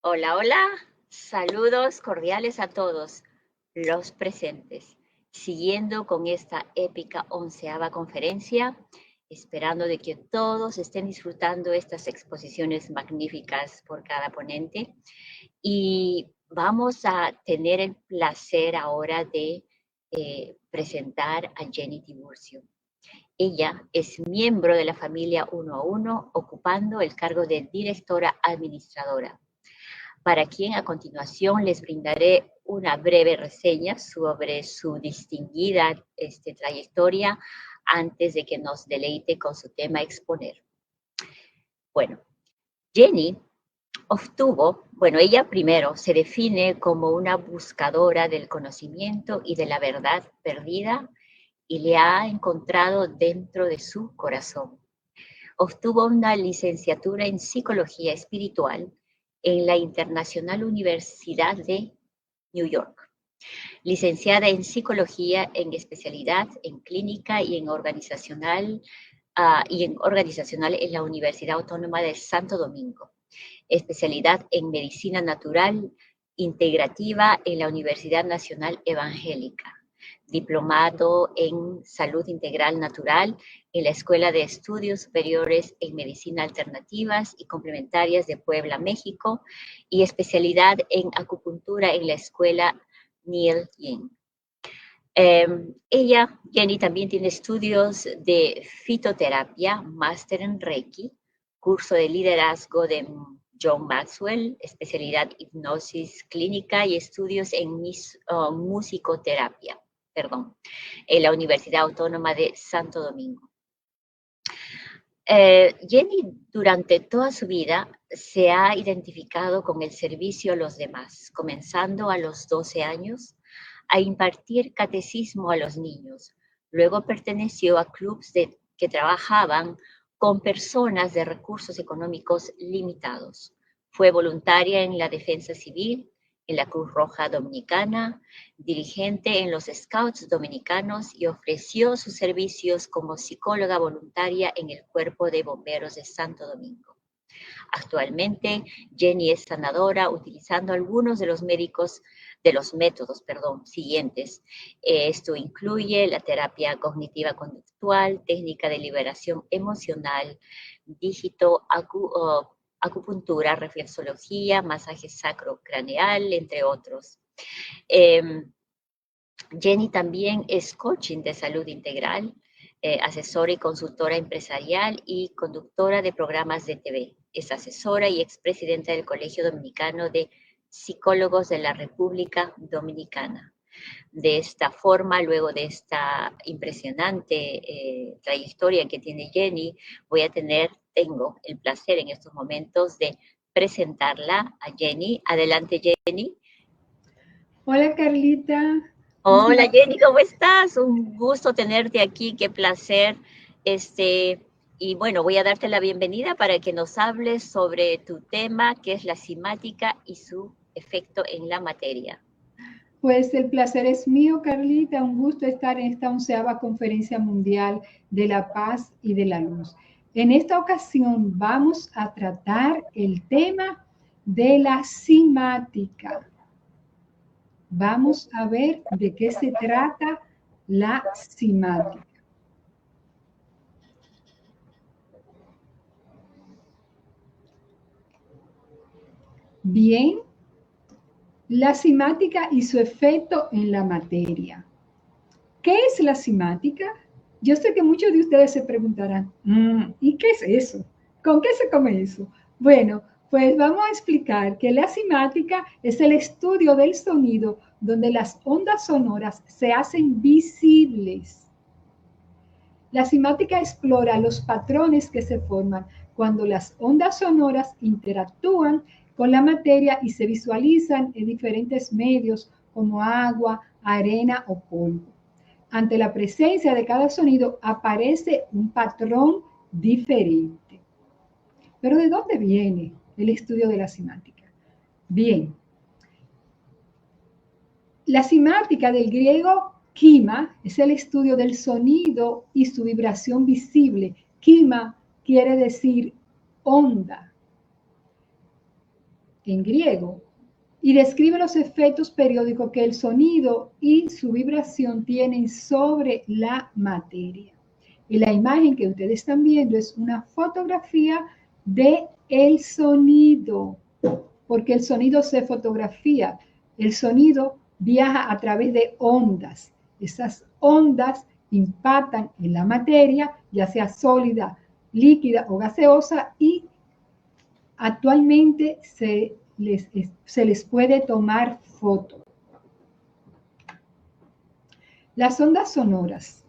Hola, hola. Saludos cordiales a todos los presentes. Siguiendo con esta épica 11ª conferencia, esperando de que todos estén disfrutando estas exposiciones magníficas por cada ponente. Y vamos a tener el placer ahora de presentar a Jenny Tiburcio. Ella es miembro de la familia 1 a 1, ocupando el cargo de directora administradora, para quien a continuación les brindaré una breve reseña sobre su distinguida trayectoria antes de que nos deleite con su tema a exponer. Bueno, Jenny ella primero se define como una buscadora del conocimiento y de la verdad perdida y le ha encontrado dentro de su corazón. Obtuvo una licenciatura en Psicología Espiritual en la Internacional Universidad de New York. Licenciada en Psicología en especialidad en Clínica y en Organizacional en la Universidad Autónoma de Santo Domingo. Especialidad en Medicina Natural Integrativa en la Universidad Nacional Evangélica. Diplomado en Salud Integral Natural en la Escuela de Estudios Superiores en Medicina Alternativas y Complementarias de Puebla, México, y especialidad en acupuntura en la Escuela Neil Yin. Jenny, también tiene estudios de fitoterapia, máster en Reiki, curso de liderazgo de John Maxwell, especialidad hipnosis clínica y estudios en musicoterapia, en la Universidad Autónoma de Santo Domingo. Jenny durante toda su vida se ha identificado con el servicio a los demás, comenzando a los 12 años a impartir catecismo a los niños. Luego perteneció a clubes que trabajaban con personas de recursos económicos limitados. Fue voluntaria en la Defensa Civil, en la Cruz Roja Dominicana, dirigente en los Scouts Dominicanos y ofreció sus servicios como psicóloga voluntaria en el Cuerpo de Bomberos de Santo Domingo. Actualmente, Jenny es sanadora utilizando algunos de los métodos siguientes. Esto incluye la terapia cognitiva conductual, técnica de liberación emocional, acupuntura, reflexología, masaje sacrocraneal, entre otros. Jenny también es coaching de salud integral, asesora y consultora empresarial y conductora de programas de TV. Es asesora y expresidenta del Colegio Dominicano de Psicólogos de la República Dominicana. De esta forma, luego de esta impresionante trayectoria que tiene Jenny, tengo el placer en estos momentos de presentarla a Jenny. Adelante, Jenny. Hola, Carlita. Hola, Jenny, ¿cómo estás? Un gusto tenerte aquí, qué placer. Y bueno, voy a darte la bienvenida para que nos hables sobre tu tema, que es la cimática y su efecto en la materia. Pues el placer es mío, Carlita. Un gusto estar en esta 11ª Conferencia Mundial de la Paz y de la Luz. En esta ocasión vamos a tratar el tema de la cimática. Vamos a ver de qué se trata la cimática. Bien, la cimática y su efecto en la materia. ¿Qué es la cimática? Yo sé que muchos de ustedes se preguntarán, ¿y qué es eso? ¿Con qué se come eso? Bueno, pues vamos a explicar que la cimática es el estudio del sonido donde las ondas sonoras se hacen visibles. La cimática explora los patrones que se forman cuando las ondas sonoras interactúan con la materia y se visualizan en diferentes medios como agua, arena o polvo. Ante la presencia de cada sonido aparece un patrón diferente. ¿Pero de dónde viene el estudio de la cimática? Bien, la cimática del griego quima es el estudio del sonido y su vibración visible. Quima quiere decir onda. en griego, y describe los efectos periódicos que el sonido y su vibración tienen sobre la materia. Y la imagen que ustedes están viendo es una fotografía de el sonido, porque el sonido se fotografía. El sonido viaja a través de ondas. Esas ondas impactan en la materia, ya sea sólida, líquida o gaseosa, y actualmente se les puede tomar foto. Las ondas sonoras.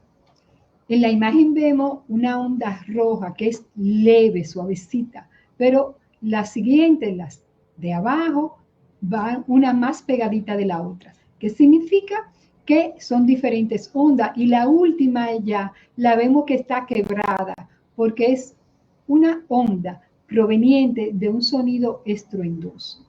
En la imagen vemos una onda roja que es leve, suavecita, pero las siguientes, las de abajo, van una más pegadita de la otra, que significa que son diferentes ondas, y la última ya la vemos que está quebrada porque es una onda proveniente de un sonido estruendoso.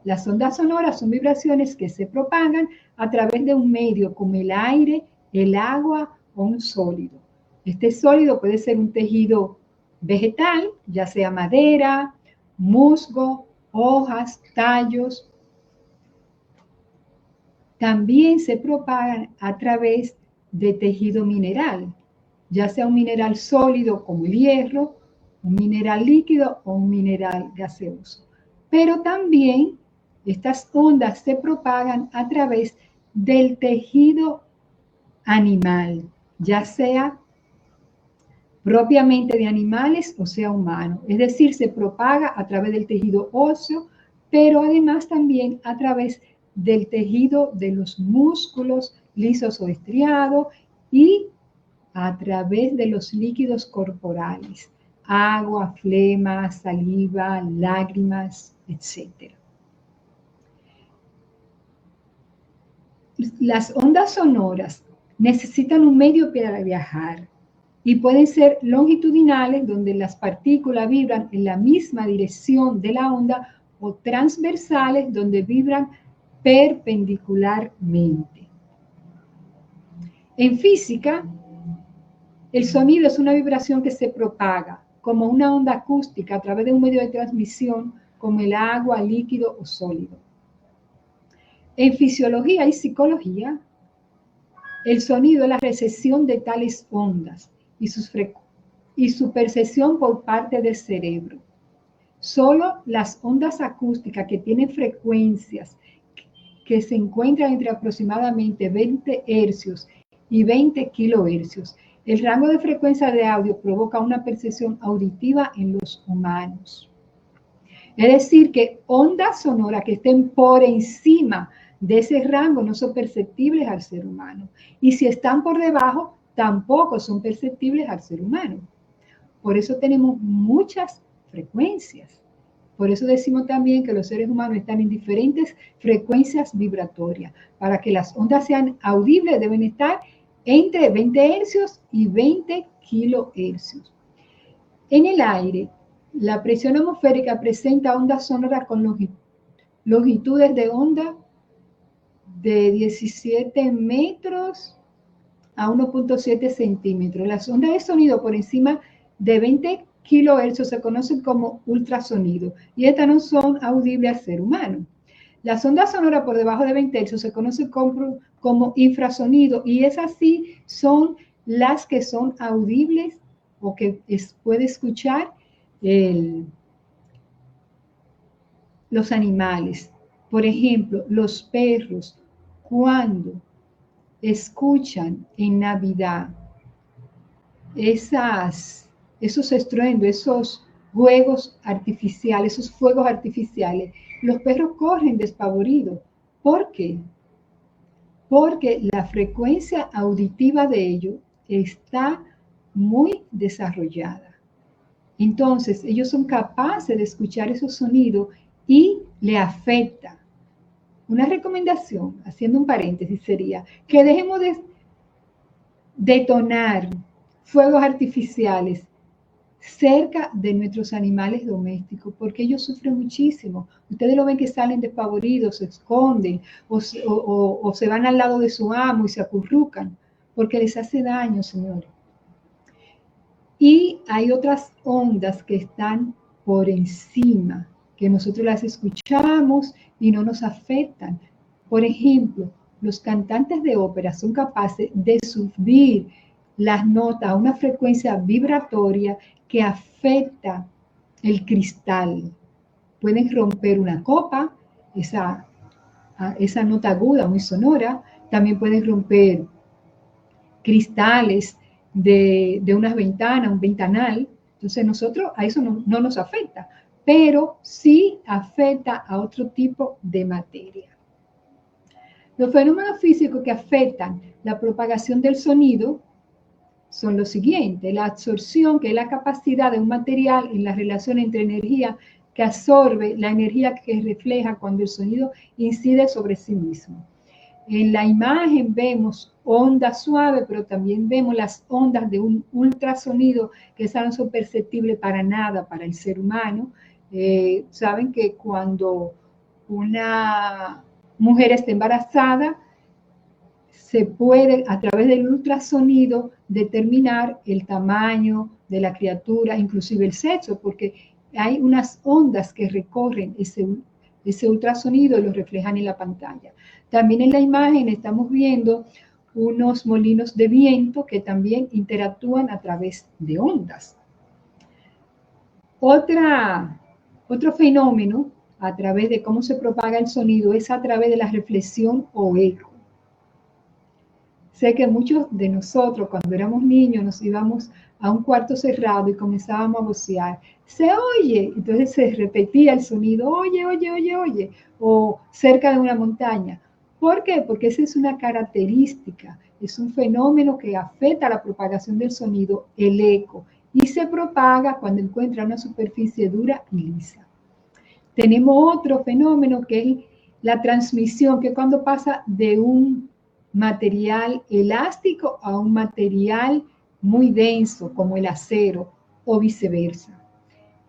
Las ondas sonoras son vibraciones que se propagan a través de un medio como el aire, el agua o un sólido. Este sólido puede ser un tejido vegetal, ya sea madera, musgo, hojas, tallos. También se propagan a través de tejido mineral, ya sea un mineral sólido como el hierro, un mineral líquido o un mineral gaseoso. Pero también estas ondas se propagan a través del tejido animal, ya sea propiamente de animales o sea humano. Es decir, se propaga a través del tejido óseo, pero además también a través del tejido de los músculos lisos o estriados y a través de los líquidos corporales, agua, flema, saliva, lágrimas, etc. Las ondas sonoras necesitan un medio para viajar y pueden ser longitudinales, donde las partículas vibran en la misma dirección de la onda, o transversales, donde vibran perpendicularmente. En física, el sonido es una vibración que se propaga como una onda acústica a través de un medio de transmisión como el agua, líquido o sólido. En fisiología y psicología, el sonido es la recepción de tales ondas y su percepción por parte del cerebro. Solo las ondas acústicas que tienen frecuencias que se encuentran entre aproximadamente 20 hercios y 20 kilohercios. El rango de frecuencia de audio provoca una percepción auditiva en los humanos. Es decir, que ondas sonoras que estén por encima de ese rango no son perceptibles al ser humano. Y si están por debajo, tampoco son perceptibles al ser humano. Por eso tenemos muchas frecuencias. Por eso decimos también que los seres humanos están en diferentes frecuencias vibratorias. Para que las ondas sean audibles deben estar entre 20 hercios y 20 kilohercios. En el aire, la presión atmosférica presenta ondas sonoras con longitudes de onda de 17 metros a 1.7 centímetros. Las ondas de sonido por encima de 20 kilohercios se conocen como ultrasonido y estas no son audibles al ser humano. Las ondas sonoras por debajo de 20 hercios se conocen como infrasonido, y esas sí son las que son audibles o que puede escuchar los animales. Por ejemplo, los perros, cuando escuchan en Navidad esos estruendos, esos fuegos artificiales, los perros corren despavoridos. ¿Por qué? Porque la frecuencia auditiva de ellos está muy desarrollada. Entonces, ellos son capaces de escuchar esos sonidos y le afecta. Una recomendación, haciendo un paréntesis, sería que dejemos de detonar fuegos artificiales cerca de nuestros animales domésticos, porque ellos sufren muchísimo. Ustedes lo ven que salen despavoridos, se esconden o se van al lado de su amo y se acurrucan, porque les hace daño, señores. Y hay otras ondas que están por encima, que nosotros las escuchamos y no nos afectan. Por ejemplo, los cantantes de ópera son capaces de subir las notas a una frecuencia vibratoria que afecta el cristal. Pueden romper una copa, esa nota aguda muy sonora. También pueden romper cristales de unas ventanas, un ventanal. Entonces nosotros a eso no nos afecta, pero sí afecta a otro tipo de materia. Los fenómenos físicos que afectan la propagación del sonido son los siguientes: la absorción, que es la capacidad de un material en la relación entre energía que absorbe, la energía que refleja cuando el sonido incide sobre sí mismo. En la imagen vemos ondas suaves, pero también vemos las ondas de un ultrasonido, que esas no son perceptibles para nada para el ser humano. Saben que cuando una mujer está embarazada, se puede a través del ultrasonido determinar el tamaño de la criatura, inclusive el sexo, porque hay unas ondas que recorren ese ultrasonido y lo reflejan en la pantalla. También en la imagen estamos viendo unos molinos de viento que también interactúan a través de ondas. Otro fenómeno a través de cómo se propaga el sonido es a través de la reflexión o eco. Sé que muchos de nosotros, cuando éramos niños, nos íbamos a un cuarto cerrado y comenzábamos a vocear. Se oye, entonces se repetía el sonido, oye, oye, oye, oye, o cerca de una montaña. ¿Por qué? Porque esa es una característica, es un fenómeno que afecta a la propagación del sonido, el eco, y se propaga cuando encuentra una superficie dura y lisa. Tenemos otro fenómeno que es la transmisión, que cuando pasa de un material elástico a un material muy denso como el acero o viceversa.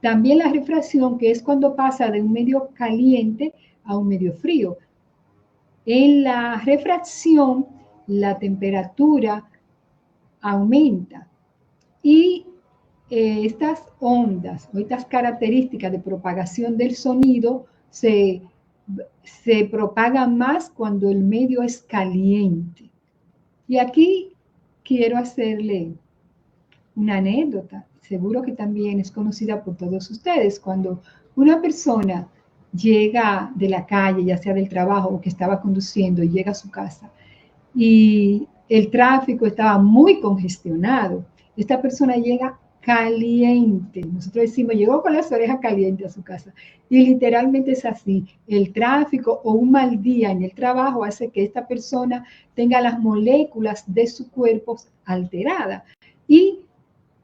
También la refracción, que es cuando pasa de un medio caliente a un medio frío. En la refracción, la temperatura aumenta y estas ondas o estas características de propagación del sonido se propagan más cuando el medio es caliente. Y aquí quiero hacerle una anécdota, seguro que también es conocida por todos ustedes. Cuando una persona llega de la calle, ya sea del trabajo o que estaba conduciendo, y llega a su casa y el tráfico estaba muy congestionado, esta persona llega caliente. Nosotros decimos, llegó con las orejas calientes a su casa. Y literalmente es así. El tráfico o un mal día en el trabajo hace que esta persona tenga las moléculas de su cuerpo alteradas. Y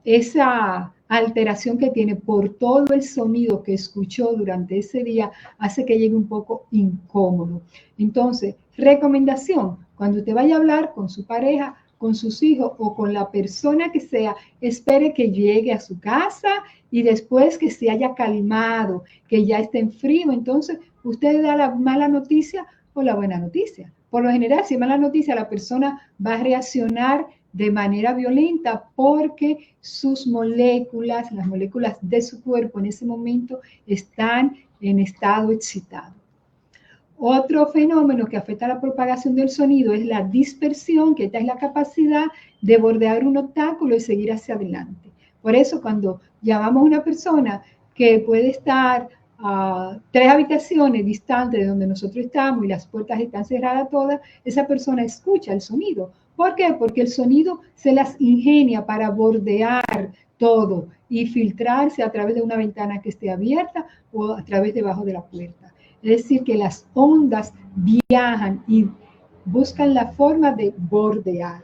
esa alteración que tiene por todo el sonido que escuchó durante ese día hace que llegue un poco incómodo. Entonces, recomendación: cuando usted vaya a hablar con su pareja, con sus hijos o con la persona que sea, espere que llegue a su casa y después que se haya calmado, que ya esté en frío, entonces usted da la mala noticia o la buena noticia. Por lo general, si es mala noticia, la persona va a reaccionar de manera violenta porque sus moléculas, las moléculas de su cuerpo en ese momento están en estado excitado. Otro fenómeno que afecta a la propagación del sonido es la dispersión, que esta es la capacidad de bordear un obstáculo y seguir hacia adelante. Por eso, cuando llamamos a una persona que puede estar a 3 habitaciones distantes de donde nosotros estamos y las puertas están cerradas todas, esa persona escucha el sonido. ¿Por qué? Porque el sonido se las ingenia para bordear todo y filtrarse a través de una ventana que esté abierta o a través debajo de la puerta. Es decir, que las ondas viajan y buscan la forma de bordear.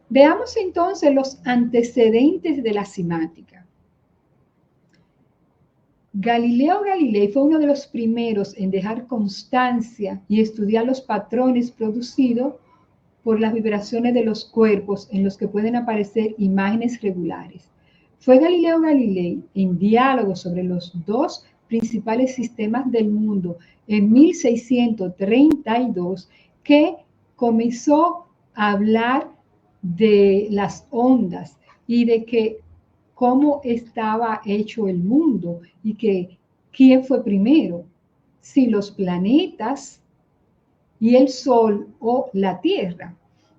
Veamos entonces los antecedentes de la cimática. Galileo Galilei fue uno de los primeros en dejar constancia y estudiar los patrones producidos por las vibraciones de los cuerpos en los que pueden aparecer imágenes regulares. Fue Galileo Galilei, en diálogo sobre los dos principales sistemas del mundo en 1632, que comenzó a hablar de las ondas y de que cómo estaba hecho el mundo y que quién fue primero, si los planetas y el Sol o la Tierra.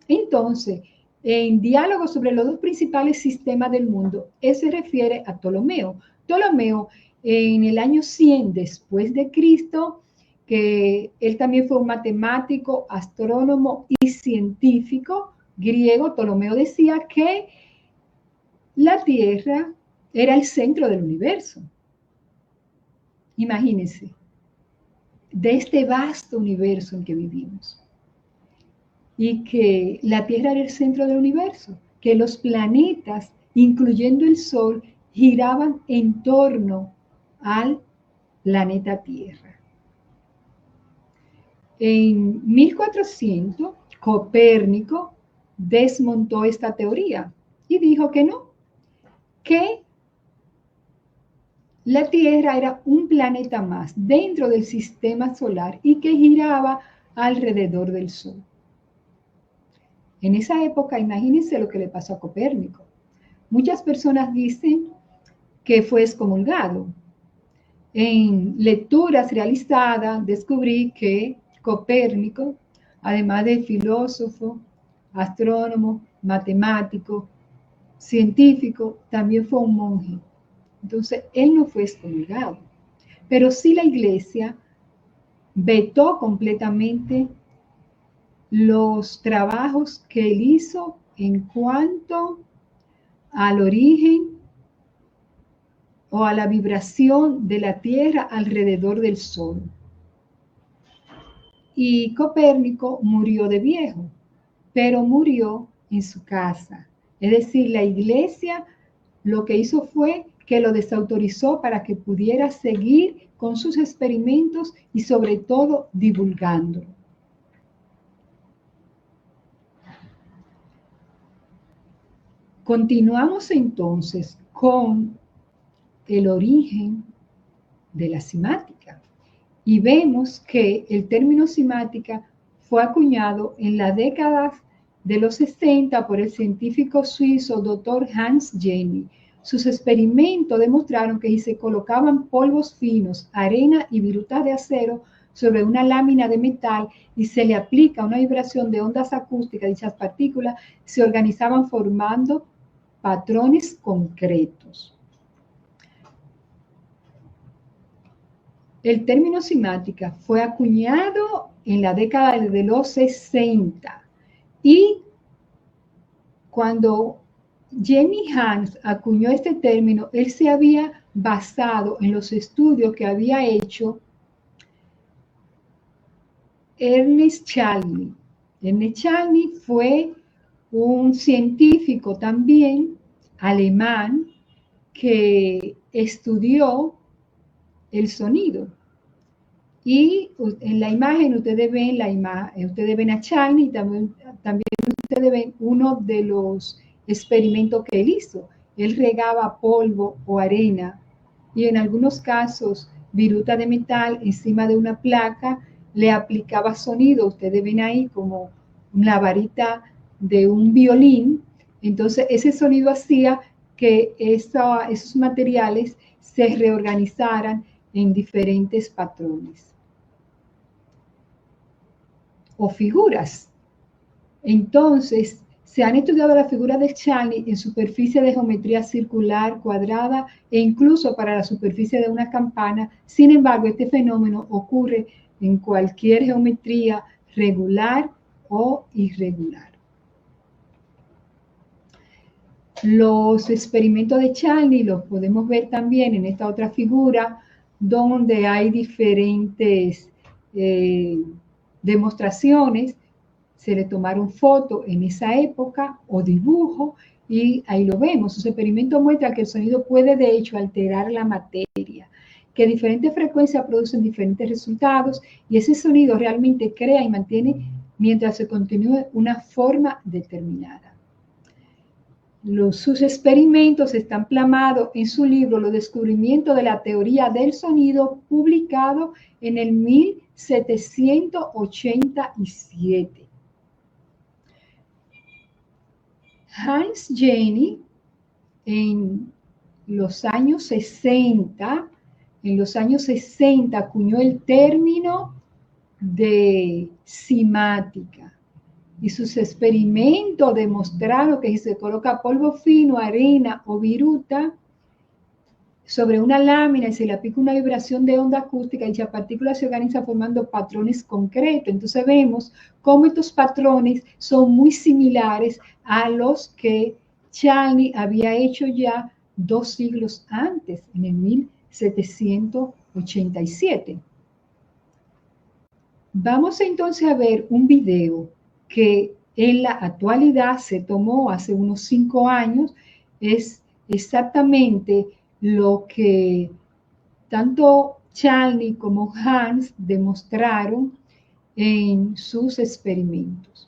Entonces, en diálogo sobre los dos principales sistemas del mundo, se refiere a Ptolomeo. Ptolomeo, en el año 100 después de Cristo, que él también fue un matemático, astrónomo y científico griego, Ptolomeo decía que la Tierra era el centro del universo. Imagínense, de este vasto universo en que vivimos. Y que la Tierra era el centro del universo, que los planetas, incluyendo el Sol, giraban en torno al planeta Tierra. En 1400, Copérnico desmontó esta teoría y dijo que no, que la Tierra era un planeta más dentro del sistema solar y que giraba alrededor del Sol. En esa época, imagínense lo que le pasó a Copérnico. Muchas personas dicen que fue excomulgado. En lecturas realizadas descubrí que Copérnico, además de filósofo, astrónomo, matemático, científico, también fue un monje. Entonces, él no fue excomulgado. Pero sí la Iglesia vetó completamente los trabajos que él hizo en cuanto al origen o a la vibración de la Tierra alrededor del Sol. Y Copérnico murió de viejo, pero murió en su casa. Es decir, la Iglesia lo que hizo fue que lo desautorizó para que pudiera seguir con sus experimentos y sobre todo divulgándolo. Continuamos entonces con el origen de la cimática y vemos que el término cimática fue acuñado en las décadas de los 60 por el científico suizo Dr. Hans Jenny. Sus experimentos demostraron que si se colocaban polvos finos, arena y virutas de acero sobre una lámina de metal y se le aplica una vibración de ondas acústicas, dichas partículas se organizaban formando patrones concretos. El término cimática fue acuñado en la década de los 60 y cuando Jenny Hans acuñó este término, él se había basado en los estudios que había hecho Ernest Chalny. Ernest Chalny fue un científico también alemán que estudió el sonido. Y en la imagen ustedes ven a Chalny y también ustedes ven uno de los experimentos que él hizo. Él regaba polvo o arena y en algunos casos viruta de metal encima de una placa, le aplicaba sonido. Ustedes ven ahí como una varita de un violín. Entonces ese sonido hacía que esos materiales se reorganizaran en diferentes patrones o figuras. Entonces, se han estudiado las figuras de Chalny en superficie de geometría circular, cuadrada e incluso para la superficie de una campana. Sin embargo, este fenómeno ocurre en cualquier geometría regular o irregular. Los experimentos de Chalny los podemos ver también en esta otra figura, donde hay diferentes demostraciones. Se le tomaron fotos en esa época o dibujo y ahí lo vemos. Sus experimentos muestran que el sonido puede de hecho alterar la materia, que diferentes frecuencias producen diferentes resultados y ese sonido realmente crea y mantiene mientras se continúe una forma determinada. Sus experimentos están plasmados en su libro Los descubrimientos de la teoría del sonido, publicado en el 1787. Hans Jenny, en los años 60, en los años 60 acuñó el término de cimática. Y sus experimentos demostraron que si se coloca polvo fino, arena o viruta sobre una lámina y se le aplica una vibración de onda acústica, dicha partícula se organiza formando patrones concretos. Entonces vemos cómo estos patrones son muy similares a los que Charney había hecho ya 2 siglos antes, en el 1787. Vamos entonces a ver un video que en la actualidad se tomó hace unos 5 años. Es exactamente lo que tanto Charney como Hans demostraron en sus experimentos.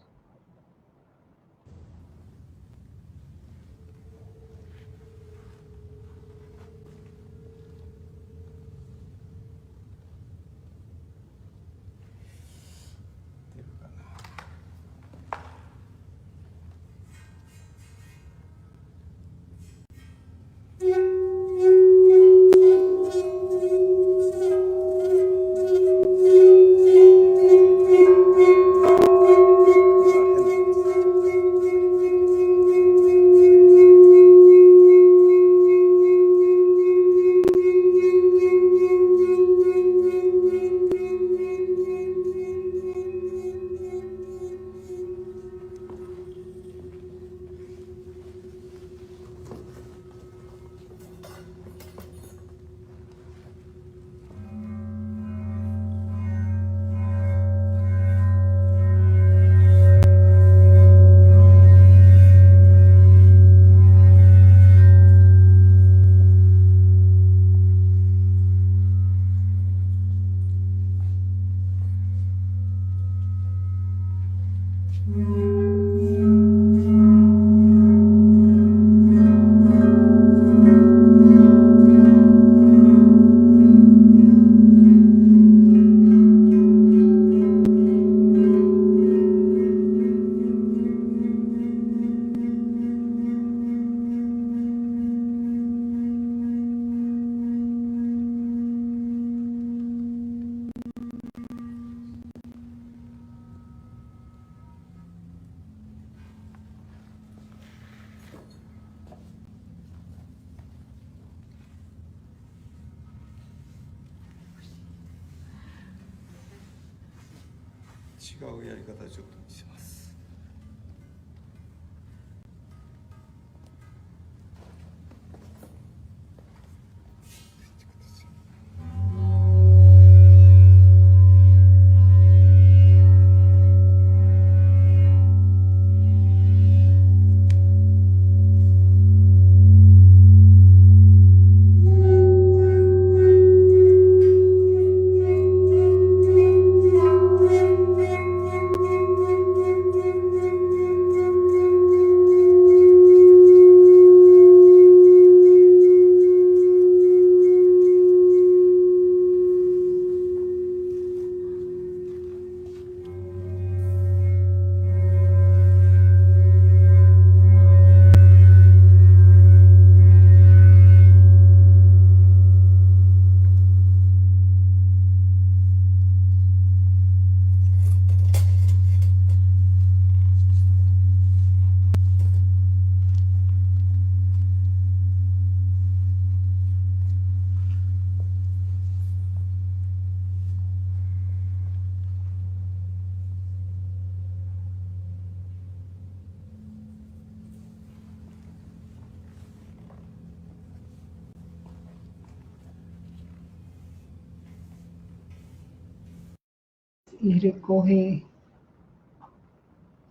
Y recoge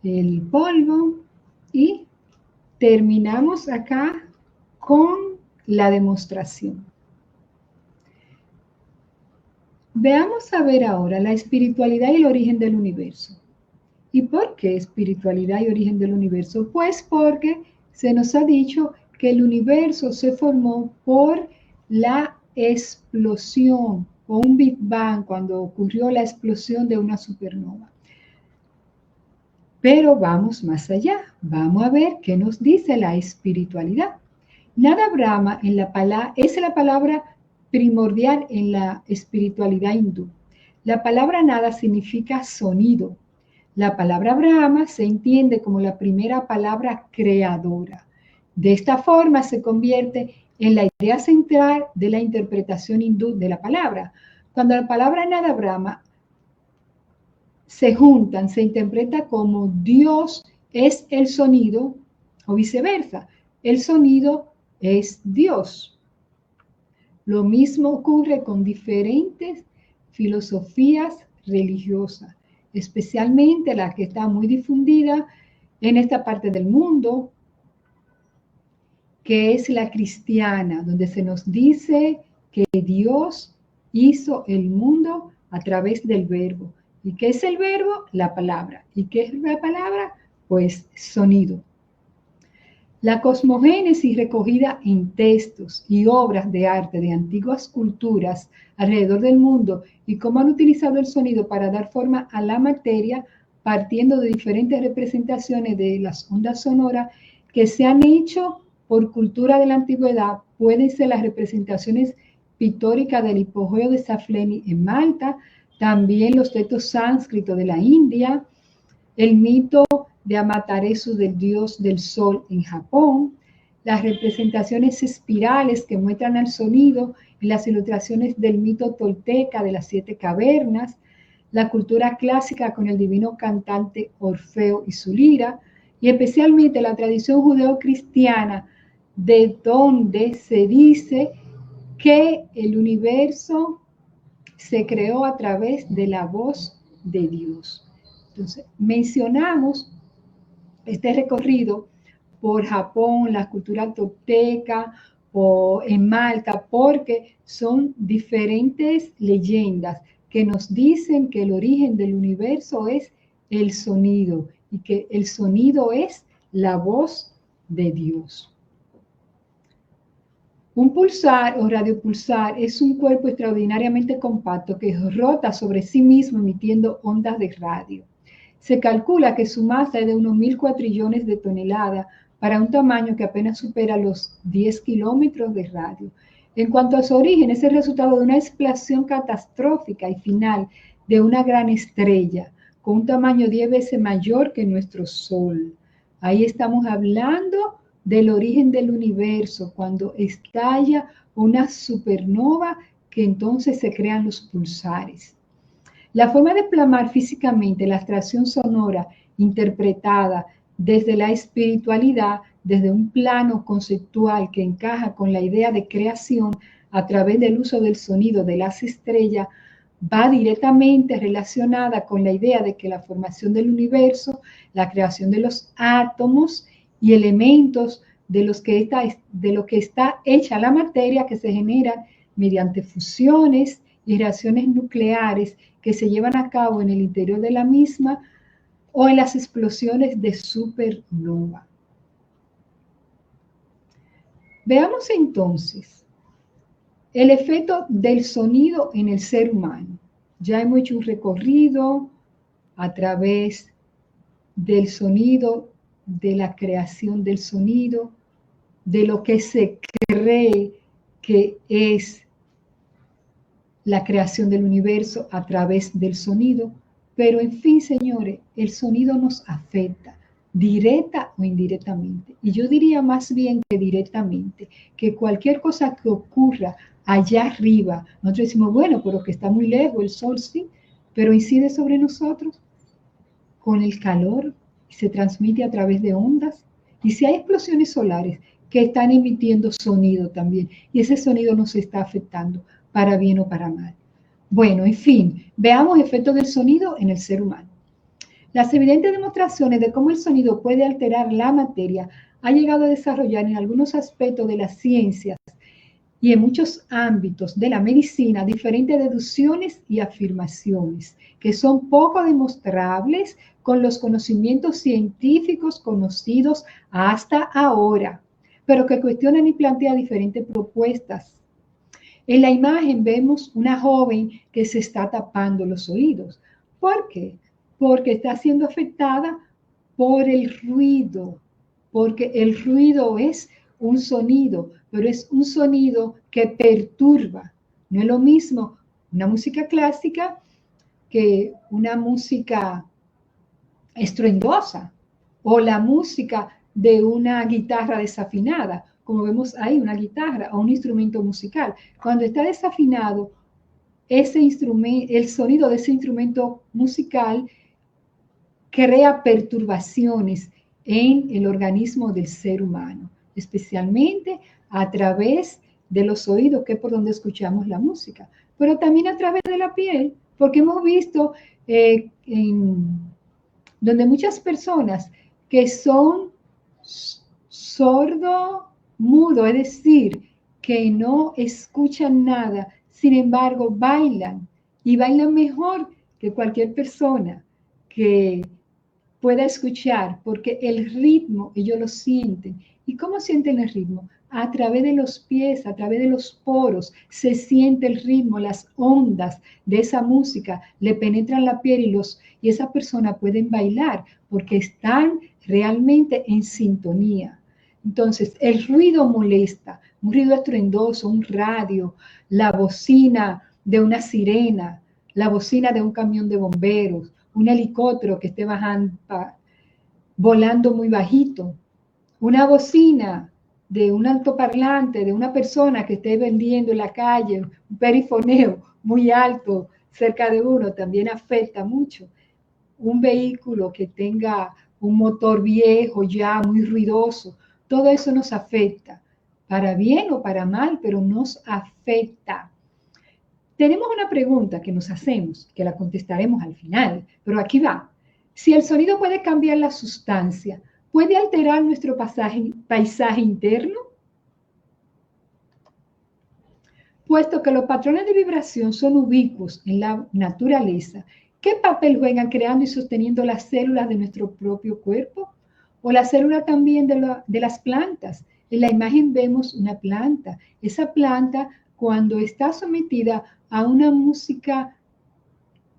el polvo y terminamos acá con la demostración. Veamos a ver ahora la espiritualidad y el origen del universo. ¿Y por qué espiritualidad y origen del universo? Pues porque se nos ha dicho que el universo se formó por la explosión o un Big Bang, cuando ocurrió la explosión de una supernova. Pero vamos más allá, vamos a ver qué nos dice la espiritualidad. Nada Brahma es la palabra primordial en la espiritualidad hindú. La palabra nada significa sonido. La palabra Brahma se entiende como la primera palabra creadora. De esta forma se convierte en la idea central de la interpretación hindú de la palabra. Cuando la palabra nada Brahma se juntan, se interpreta como Dios es el sonido o viceversa. El sonido es Dios. Lo mismo ocurre con diferentes filosofías religiosas, especialmente la que está muy difundida en esta parte del mundo, que es la cristiana, donde se nos dice que Dios hizo el mundo a través del verbo. ¿Y qué es el verbo? La palabra. ¿Y qué es la palabra? Pues sonido. La cosmogénesis recogida en textos y obras de arte de antiguas culturas alrededor del mundo y cómo han utilizado el sonido para dar forma a la materia partiendo de diferentes representaciones de las ondas sonoras que se han hecho por cultura de la antigüedad, pueden ser las representaciones pictóricas del hipogeo de Safleni en Malta, también los textos sánscritos de la India, el mito de Amaterasu del dios del sol en Japón, las representaciones espirales que muestran al sonido y las ilustraciones del mito tolteca de las 7 cavernas, la cultura clásica con el divino cantante Orfeo y su lira, y especialmente la tradición judeocristiana, de donde se dice que el universo se creó a través de la voz de Dios. Entonces, mencionamos este recorrido por Japón, la cultura tolteca o en Malta, porque son diferentes leyendas que nos dicen que el origen del universo es el sonido y que el sonido es la voz de Dios. Un pulsar o radiopulsar es un cuerpo extraordinariamente compacto que rota sobre sí mismo emitiendo ondas de radio. Se calcula que su masa es de unos 1.000 cuatrillones de toneladas para un tamaño que apenas supera los 10 kilómetros de radio. En cuanto a su origen, es el resultado de una explosión catastrófica y final de una gran estrella con un tamaño 10 veces mayor que nuestro Sol. Ahí estamos hablando del origen del universo, cuando estalla una supernova que entonces se crean los pulsares. La forma de plasmar físicamente la abstracción sonora interpretada desde la espiritualidad, desde un plano conceptual que encaja con la idea de creación a través del uso del sonido de las estrellas, va directamente relacionada con la idea de que la formación del universo, la creación de los átomos y elementos de lo que está hecha la materia que se generan mediante fusiones y reacciones nucleares que se llevan a cabo en el interior de la misma o en las explosiones de supernova. Veamos entonces el efecto del sonido en el ser humano. Ya hemos hecho un recorrido a través del sonido, de la creación del sonido, de lo que se cree que es la creación del universo a través del sonido. Pero en fin, señores, el sonido nos afecta directa o indirectamente. Y yo diría más bien que directamente, que cualquier cosa que ocurra allá arriba, nosotros decimos, bueno, pero que está muy lejos, el sol sí, pero incide sobre nosotros con el calor y se transmite a través de ondas. Y si hay explosiones solares que están emitiendo sonido también, y ese sonido nos está afectando para bien o para mal. Bueno, en fin, veamos efectos del sonido en el ser humano. Las evidentes demostraciones de cómo el sonido puede alterar la materia han llegado a desarrollar en algunos aspectos de las ciencias y en muchos ámbitos de la medicina diferentes deducciones y afirmaciones que son poco demostrables con los conocimientos científicos conocidos hasta ahora, pero que cuestionan y plantean diferentes propuestas. En la imagen vemos una joven que se está tapando los oídos. ¿Por qué? Porque está siendo afectada por el ruido, porque el ruido es un sonido, pero es un sonido que perturba. No es lo mismo una música clásica que una música estruendosa o la música de una guitarra desafinada. Como vemos ahí, una guitarra o un instrumento musical. Cuando está desafinado, ese instrumento, el sonido de ese instrumento musical crea perturbaciones en el organismo del ser humano, especialmente a través de los oídos, que es por donde escuchamos la música, pero también a través de la piel, porque hemos visto donde muchas personas que son sordo, mudo, es decir, que no escuchan nada, sin embargo bailan y bailan mejor que cualquier persona que pueda escuchar, porque el ritmo ellos lo sienten. ¿Y cómo sienten el ritmo? A través de los pies, a través de los poros, se siente el ritmo, las ondas de esa música le penetran la piel y esa persona pueden bailar porque están realmente en sintonía. Entonces, el ruido molesta, un ruido estruendoso, un radio, la bocina de una sirena, la bocina de un camión de bomberos, un helicóptero que esté bajando, volando muy bajito, una bocina de un altoparlante, de una persona que esté vendiendo en la calle, un perifoneo muy alto cerca de uno, también afecta mucho. Un vehículo que tenga un motor viejo ya muy ruidoso, todo eso nos afecta, para bien o para mal, pero nos afecta. Tenemos una pregunta que nos hacemos, que la contestaremos al final, pero aquí va. Si el sonido puede cambiar la sustancia, ¿puede alterar nuestro paisaje interno? Puesto que los patrones de vibración son ubicuos en la naturaleza, ¿qué papel juegan creando y sosteniendo las células de nuestro propio cuerpo? O las células también de las plantas. En la imagen vemos una planta. Esa planta, cuando está sometida a una música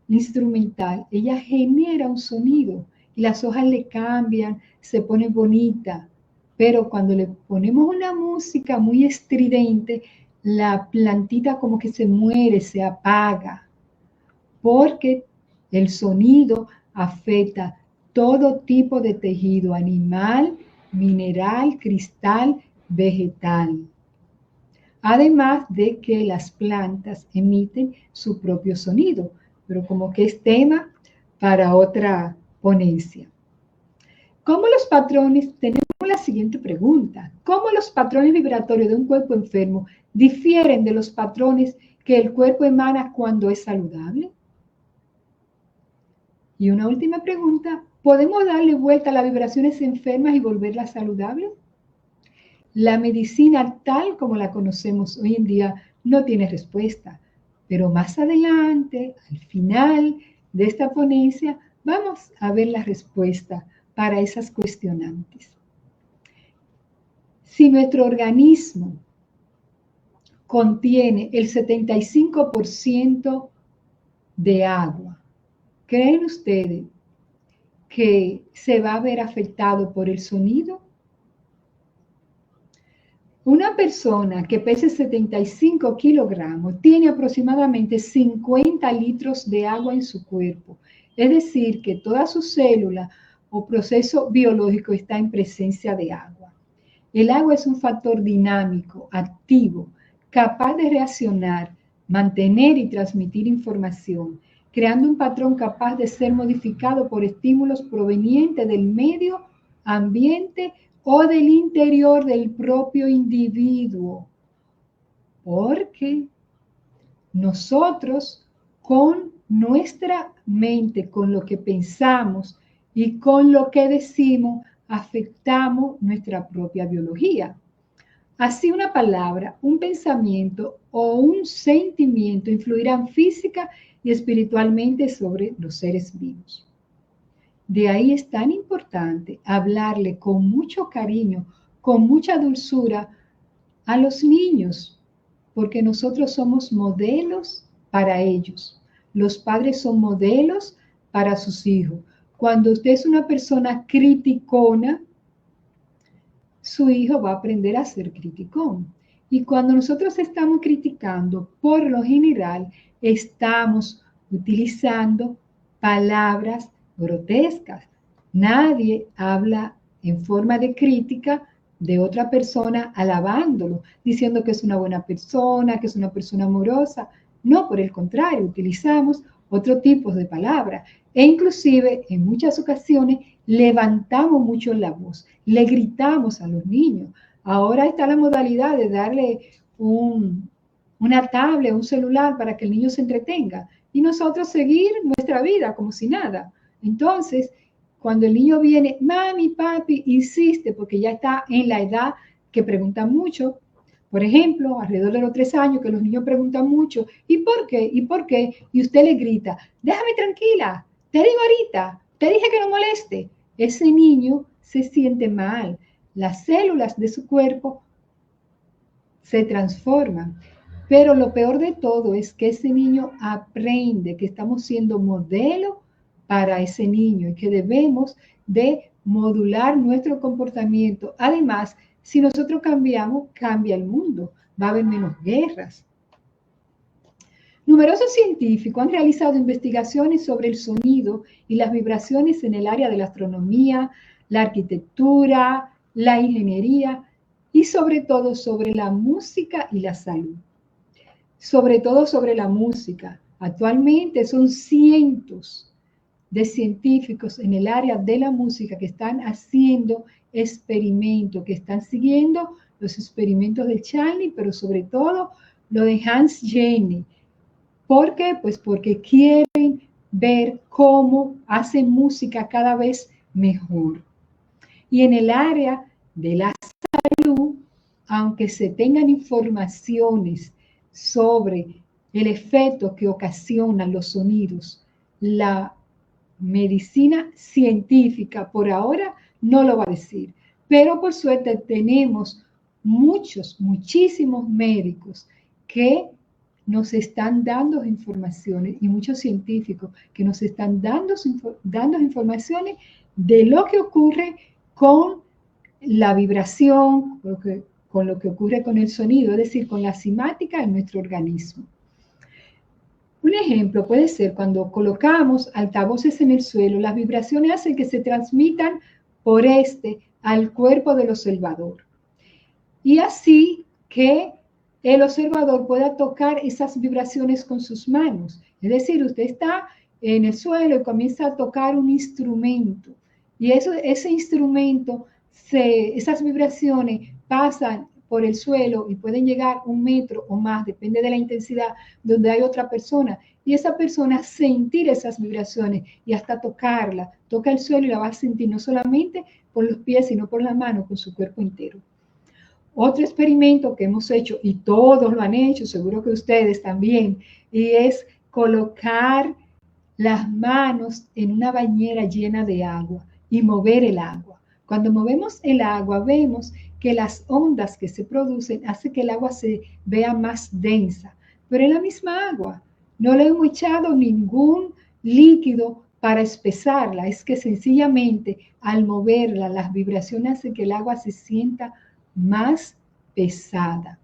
instrumental, ella genera un sonido y las hojas le cambian, se pone bonita. Pero cuando le ponemos una música muy estridente, la plantita como que se muere, se apaga, porque el sonido afecta todo tipo de tejido, animal, mineral, cristal, vegetal. Además de que las plantas emiten su propio sonido, pero como que es tema para otra ponencia. ¿Cómo los patrones, tenemos la siguiente pregunta, ¿cómo los patrones vibratorios de un cuerpo enfermo difieren de los patrones que el cuerpo emana cuando es saludable? Y una última pregunta, ¿podemos darle vuelta a las vibraciones enfermas y volverlas saludables? La medicina tal como la conocemos hoy en día no tiene respuesta, pero más adelante, al final de esta ponencia, vamos a ver la respuesta para esas cuestionantes. Si nuestro organismo contiene el 75% de agua, ¿creen ustedes que se va a ver afectado por el sonido? Una persona que pese 75 kilogramos tiene aproximadamente 50 litros de agua en su cuerpo. Es decir, que toda su célula o proceso biológico está en presencia de agua. El agua es un factor dinámico, activo, capaz de reaccionar, mantener y transmitir información, creando un patrón capaz de ser modificado por estímulos provenientes del medio ambiente o del interior del propio individuo. Porque nosotros con nuestra mente, con lo que pensamos y con lo que decimos, afectamos nuestra propia biología. Así una palabra, un pensamiento o un sentimiento influirán física y espiritualmente sobre los seres vivos. De ahí es tan importante hablarle con mucho cariño, con mucha dulzura a los niños, porque nosotros somos modelos para ellos. Los padres son modelos para sus hijos. Cuando usted es una persona criticona, su hijo va a aprender a ser criticón. Y cuando nosotros estamos criticando, por lo general, estamos utilizando palabras grotescas. Nadie habla en forma de crítica de otra persona alabándolo, diciendo que es una buena persona, que es una persona amorosa. No, por el contrario, utilizamos otro tipo de palabras. E inclusive, en muchas ocasiones, levantamos mucho la voz, le gritamos a los niños. Ahora está la modalidad de darle una tablet, un celular para que el niño se entretenga y nosotros seguir nuestra vida como si nada. Entonces, cuando el niño viene, mami, papi, insiste, porque ya está en la edad que pregunta mucho. Por ejemplo, alrededor de los 3 años, que los niños preguntan mucho, ¿y por qué? ¿Y por qué? Y usted le grita, déjame tranquila, te digo ahorita, te dije que no moleste. Ese niño se siente mal. Las células de su cuerpo se transforman. Pero lo peor de todo es que ese niño aprende que estamos siendo modelo para ese niño y que debemos de modular nuestro comportamiento. Además, si nosotros cambiamos, cambia el mundo. Va a haber menos guerras. Numerosos científicos han realizado investigaciones sobre el sonido y las vibraciones en el área de la astronomía, la arquitectura, la ingeniería y sobre todo sobre la música y la salud. Sobre todo sobre la música. Actualmente son cientos de científicos en el área de la música que están haciendo experimentos, que están siguiendo los experimentos de Charlie, pero sobre todo lo de Hans Jenny. ¿Por qué? Pues porque quieren ver cómo hacen música cada vez mejor. Y en el área de la salud, aunque se tengan informaciones sobre el efecto que ocasionan los sonidos, la medicina científica por ahora no lo va a decir. Pero por suerte tenemos muchísimos médicos que nos están dando informaciones y muchos científicos que nos están dando informaciones de lo que ocurre con la vibración, con lo que ocurre con el sonido, es decir, con la simática en nuestro organismo. Un ejemplo puede ser cuando colocamos altavoces en el suelo, las vibraciones hacen que se transmitan por al cuerpo del observador. Y así que el observador pueda tocar esas vibraciones con sus manos. Es decir, usted está en el suelo y comienza a tocar un instrumento. Y ese instrumento, esas vibraciones pasan por el suelo y pueden llegar 1 metro o más, depende de la intensidad, donde hay otra persona. Y esa persona sentir esas vibraciones y hasta tocarla, toca el suelo y la va a sentir no solamente por los pies, sino por la mano, con su cuerpo entero. Otro experimento que hemos hecho, y todos lo han hecho, seguro que ustedes también, y es colocar las manos en una bañera llena de agua y mover el agua. Cuando movemos el agua, vemos que las ondas que se producen hacen que el agua se vea más densa, pero es la misma agua. No le hemos echado ningún líquido para espesarla, es que sencillamente al moverla, las vibraciones hacen que el agua se sienta más pesada.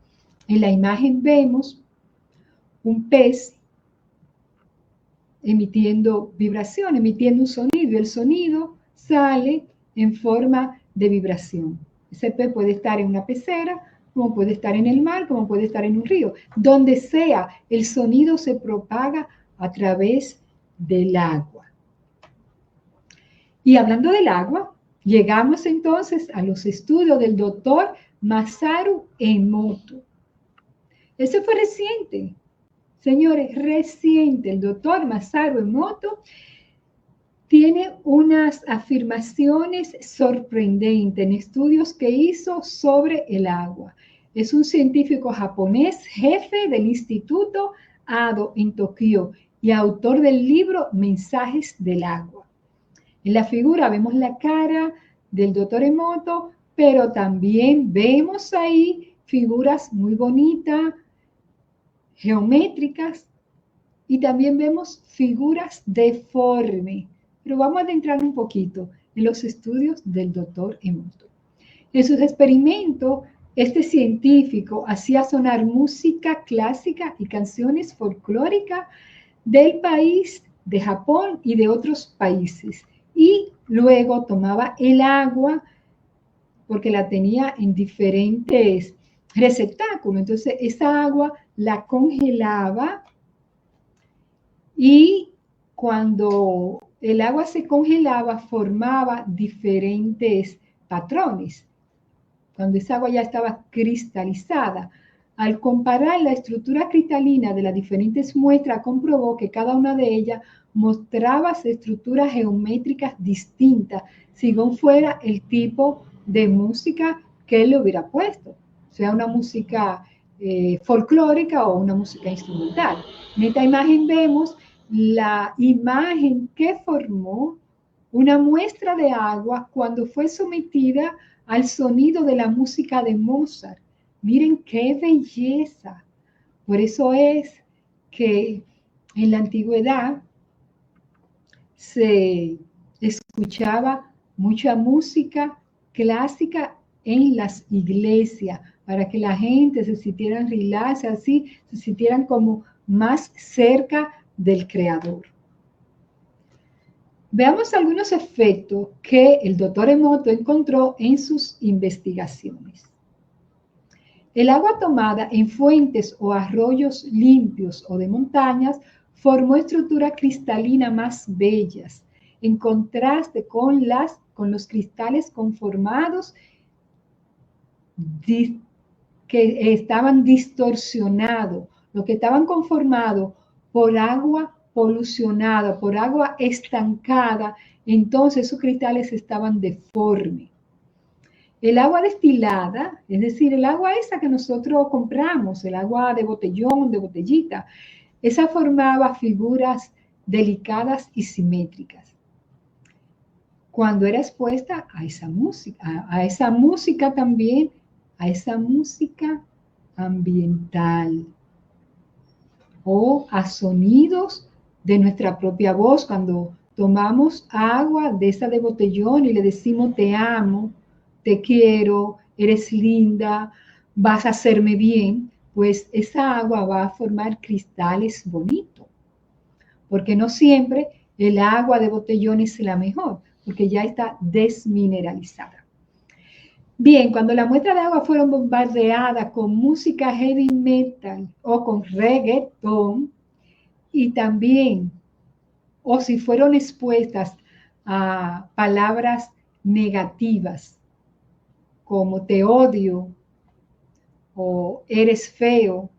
En la imagen vemos un pez emitiendo vibración, emitiendo un sonido, y el sonido sale en forma de vibración. Ese pez puede estar en una pecera, como puede estar en el mar, como puede estar en un río. Donde sea, el sonido se propaga a través del agua. Y hablando del agua, llegamos entonces a los estudios del doctor Masaru Emoto. Ese fue reciente. Señores, reciente. El doctor Masaru Emoto tiene unas afirmaciones sorprendentes en estudios que hizo sobre el agua. Es un científico japonés, jefe del Instituto Ado en Tokio y autor del libro Mensajes del agua. En la figura vemos la cara del doctor Emoto, pero también vemos ahí figuras muy bonitas, geométricas, y también vemos figuras deformes. Pero vamos a adentrar un poquito en los estudios del doctor Emoto. En sus experimentos, este científico hacía sonar música clásica y canciones folclóricas del país de Japón y de otros países. Y luego tomaba el agua porque la tenía en diferentes receptáculos. Entonces, esa agua la congelaba y cuando el agua se congelaba, formaba diferentes patrones. Cuando esa agua ya estaba cristalizada, al comparar la estructura cristalina de las diferentes muestras, comprobó que cada una de ellas mostraba estructuras geométricas distintas, según fuera el tipo de música que él le hubiera puesto, sea una música folclórica o una música instrumental. En esta imagen vemos la imagen que formó una muestra de agua cuando fue sometida al sonido de la música de Mozart. Miren qué belleza. Por eso es que en la antigüedad se escuchaba mucha música clásica en las iglesias para que la gente se sintieran relax, así se sintieran como más cerca del Creador. Veamos algunos efectos que el doctor Emoto encontró en sus investigaciones. El agua tomada en fuentes o arroyos limpios o de montañas formó estructuras cristalinas más bellas, en contraste con los cristales conformados que estaban distorsionados, los que estaban conformados por agua polucionada, por agua estancada, entonces esos cristales estaban deformes. El agua destilada, es decir, el agua esa que nosotros compramos, el agua de botellón, de botellita, esa formaba figuras delicadas y simétricas. Cuando era expuesta a esa música también, a esa música ambiental o a sonidos de nuestra propia voz, cuando tomamos agua de esa de botellón y le decimos te amo, te quiero, eres linda, vas a hacerme bien, pues esa agua va a formar cristales bonitos. Porque no siempre el agua de botellón es la mejor, porque ya está desmineralizada. Bien, cuando las muestras de agua fueron bombardeadas con música heavy metal o con reggaeton, y también, o si fueron expuestas a palabras negativas, como te odio, o eres feo,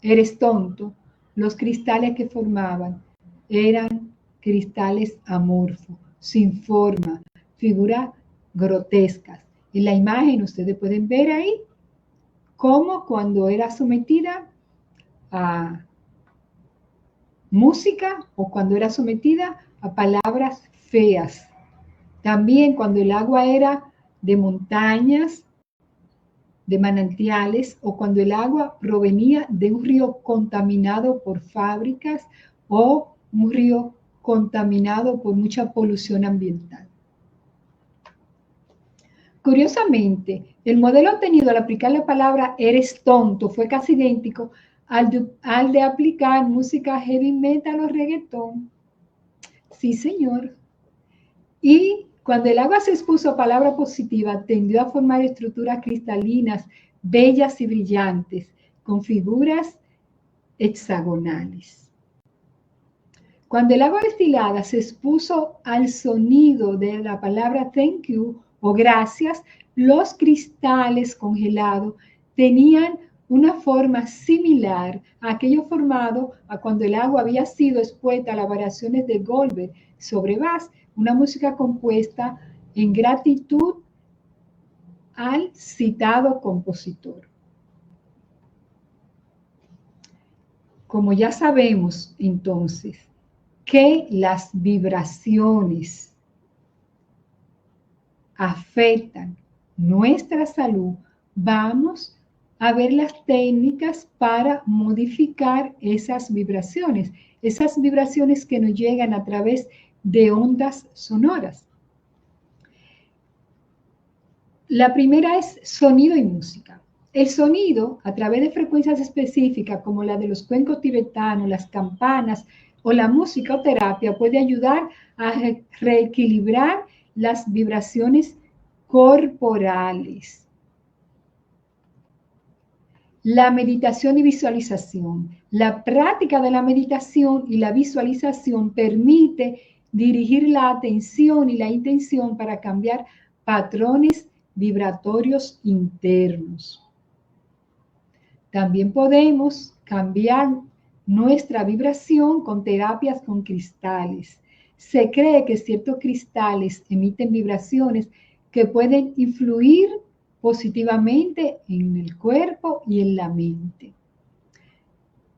eres tonto, los cristales que formaban eran cristales amorfos, sin forma, figuras grotescas. En la imagen ustedes pueden ver ahí cómo cuando era sometida a música o cuando era sometida a palabras feas. También cuando el agua era de montañas, de manantiales, o cuando el agua provenía de un río contaminado por fábricas o un río contaminado por mucha polución ambiental. Curiosamente, el modelo obtenido al aplicar la palabra eres tonto fue casi idéntico al de aplicar música heavy metal o reggaetón. Sí, señor. Y cuando el agua se expuso a palabra positiva, tendió a formar estructuras cristalinas, bellas y brillantes, con figuras hexagonales. Cuando el agua destilada se expuso al sonido de la palabra thank you o gracias, los cristales congelados tenían una forma similar a aquello formado a cuando el agua había sido expuesta a las variaciones de Goldberg sobre Bach, una música compuesta en gratitud al citado compositor. Como ya sabemos entonces que las vibraciones afectan nuestra salud, vamos a ver las técnicas para modificar esas vibraciones que nos llegan a través de ondas sonoras. La primera es sonido y música. El sonido, a través de frecuencias específicas como la de los cuencos tibetanos, las campanas o la musicoterapia, puede ayudar a reequilibrar las vibraciones corporales. La meditación y visualización. La práctica de la meditación y la visualización permite dirigir la atención y la intención para cambiar patrones vibratorios internos. También podemos cambiar nuestra vibración con terapias con cristales. Se cree que ciertos cristales emiten vibraciones que pueden influir positivamente en el cuerpo y en la mente.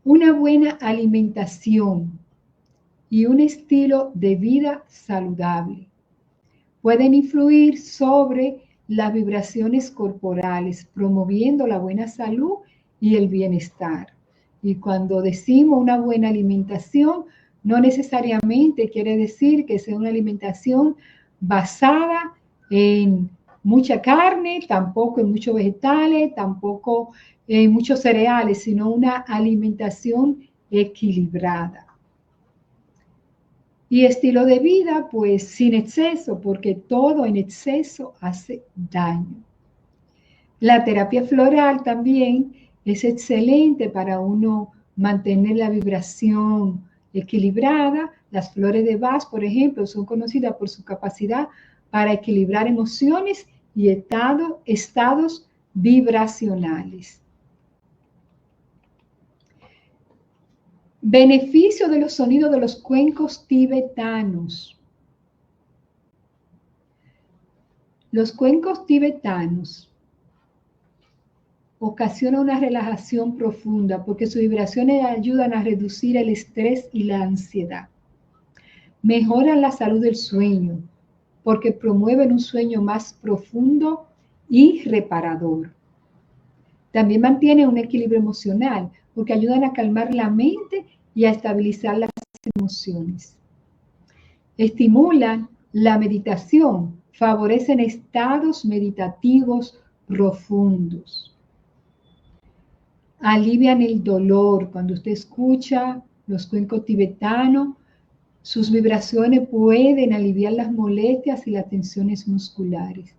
Una buena alimentación y un estilo de vida saludable pueden influir sobre las vibraciones corporales, promoviendo la buena salud y el bienestar. Y cuando decimos una buena alimentación, no necesariamente quiere decir que sea una alimentación basada en mucha carne, tampoco en muchos vegetales, tampoco en muchos cereales, sino una alimentación equilibrada. Y estilo de vida, pues sin exceso, porque todo en exceso hace daño. La terapia floral también es excelente para uno mantener la vibración equilibrada. Las flores de Bach, por ejemplo, son conocidas por su capacidad para equilibrar emociones y estados vibracionales. Beneficio de los sonidos de los cuencos tibetanos. Los cuencos tibetanos ocasionan una relajación profunda porque sus vibraciones ayudan a reducir el estrés y la ansiedad. Mejoran la salud del sueño porque promueven un sueño más profundo y reparador. También mantienen un equilibrio emocional porque ayudan a calmar la mente y a estabilizar las emociones. Estimulan la meditación, favorecen estados meditativos profundos. Alivian el dolor. Cuando usted escucha los cuencos tibetanos, sus vibraciones pueden aliviar las molestias y las tensiones musculares.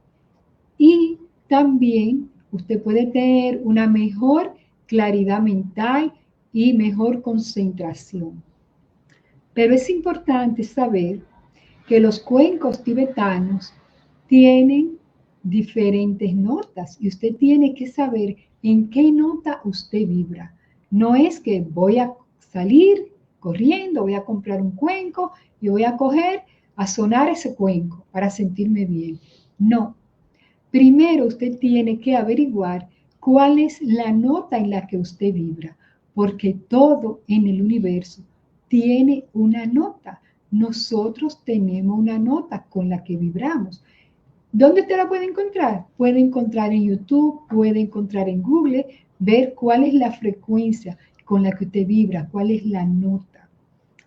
Y también usted puede tener una mejor claridad mental y mejor concentración. Pero es importante saber que los cuencos tibetanos tienen diferentes notas y usted tiene que saber en qué nota usted vibra. No es que voy a salir corriendo, voy a comprar un cuenco y voy a coger a sonar ese cuenco para sentirme bien. No. Primero usted tiene que averiguar cuál es la nota en la que usted vibra, porque todo en el universo tiene una nota. Nosotros tenemos una nota con la que vibramos. ¿Dónde usted la puede encontrar? Puede encontrar en YouTube, puede encontrar en Google, ver cuál es la frecuencia con la que usted vibra, cuál es la nota.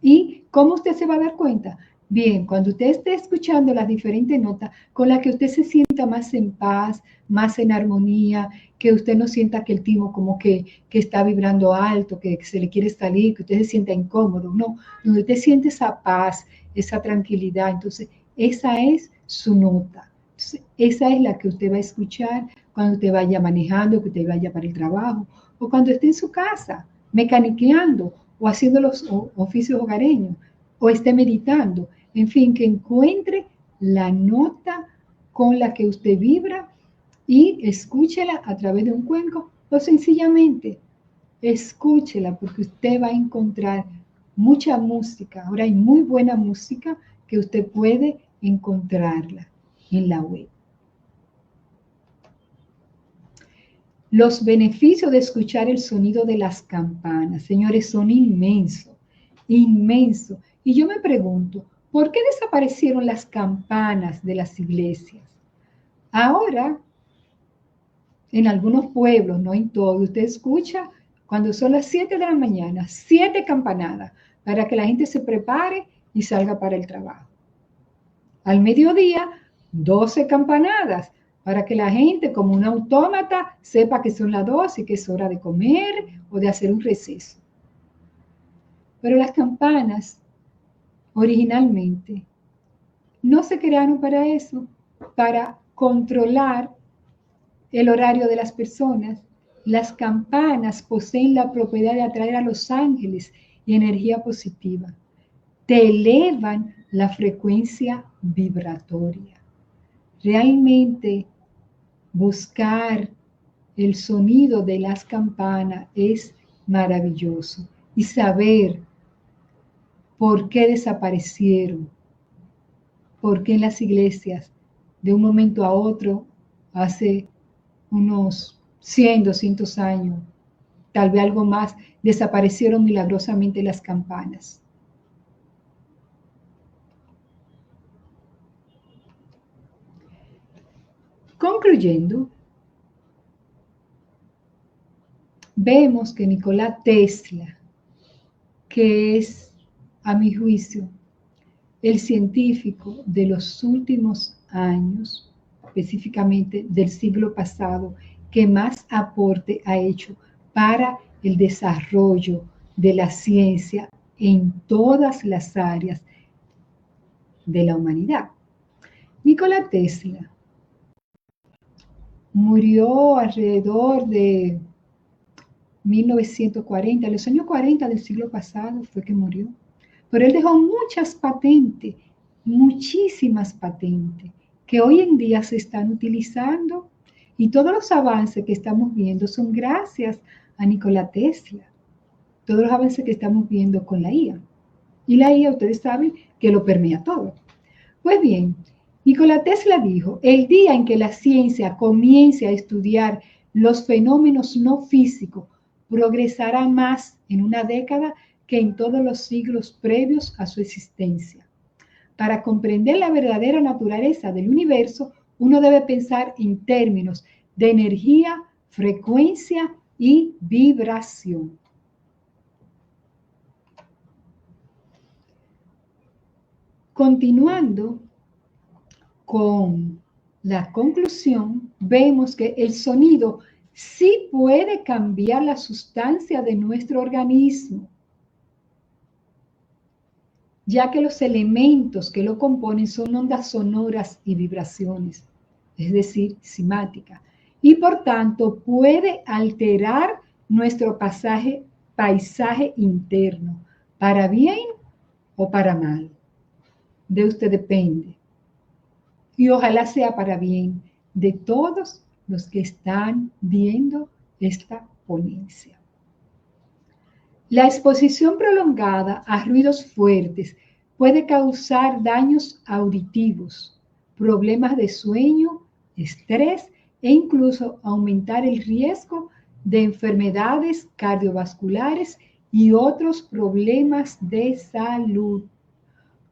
¿Y cómo usted se va a dar cuenta? Bien, cuando usted esté escuchando las diferentes notas con las que usted se sienta más en paz, más en armonía, que usted no sienta que el timo como que está vibrando alto, que se le quiere salir, que usted se sienta incómodo, no, donde usted siente esa paz, esa tranquilidad, entonces esa es su nota. Entonces, esa es la que usted va a escuchar cuando usted vaya manejando, que usted vaya para el trabajo, o cuando esté en su casa, mecaniqueando, o haciendo los oficios hogareños, o esté meditando, en fin, que encuentre la nota con la que usted vibra y escúchela a través de un cuenco o sencillamente escúchela porque usted va a encontrar mucha música. Ahora hay muy buena música que usted puede encontrarla en la web. Los beneficios de escuchar el sonido de las campanas, señores, son inmensos, inmensos. Y yo me pregunto, ¿por qué desaparecieron las campanas de las iglesias? Ahora, en algunos pueblos, no en todos, usted escucha cuando son las 7 de la mañana, 7 campanadas, para que la gente se prepare y salga para el trabajo. Al mediodía, 12 campanadas, para que la gente, como un autómata, sepa que son las 2 y que es hora de comer o de hacer un receso. Pero las campanas, originalmente, no se crearon para eso, para controlar el horario de las personas. Las campanas poseen la propiedad de atraer a los ángeles y energía positiva. Te elevan la frecuencia vibratoria. Realmente buscar el sonido de las campanas es maravilloso. Y saber por qué desaparecieron, por qué en las iglesias de un momento a otro, hace unos 100, 200 años, tal vez algo más, desaparecieron milagrosamente las campanas. Concluyendo, vemos que Nikola Tesla, que es, a mi juicio, el científico de los últimos años, específicamente del siglo pasado, que más aporte ha hecho para el desarrollo de la ciencia en todas las áreas de la humanidad. Nikola Tesla murió alrededor de 1940, en los años 40 del siglo pasado fue que murió. Pero él dejó muchas patentes, muchísimas patentes, que hoy en día se están utilizando y todos los avances que estamos viendo son gracias a Nikola Tesla. Todos los avances que estamos viendo con la IA. Y la IA, ustedes saben, que lo permea todo. Pues bien, Nikola Tesla dijo, el día en que la ciencia comience a estudiar los fenómenos no físicos, progresará más en una década que en todos los siglos previos a su existencia. Para comprender la verdadera naturaleza del universo, uno debe pensar en términos de energía, frecuencia y vibración. Continuando con la conclusión, vemos que el sonido sí puede cambiar la sustancia de nuestro organismo, ya que los elementos que lo componen son ondas sonoras y vibraciones, es decir, cimática, y por tanto puede alterar nuestro paisaje interno, para bien o para mal. De usted depende. Y ojalá sea para bien de todos los que están viendo esta ponencia. La exposición prolongada a ruidos fuertes puede causar daños auditivos, problemas de sueño, estrés e incluso aumentar el riesgo de enfermedades cardiovasculares y otros problemas de salud.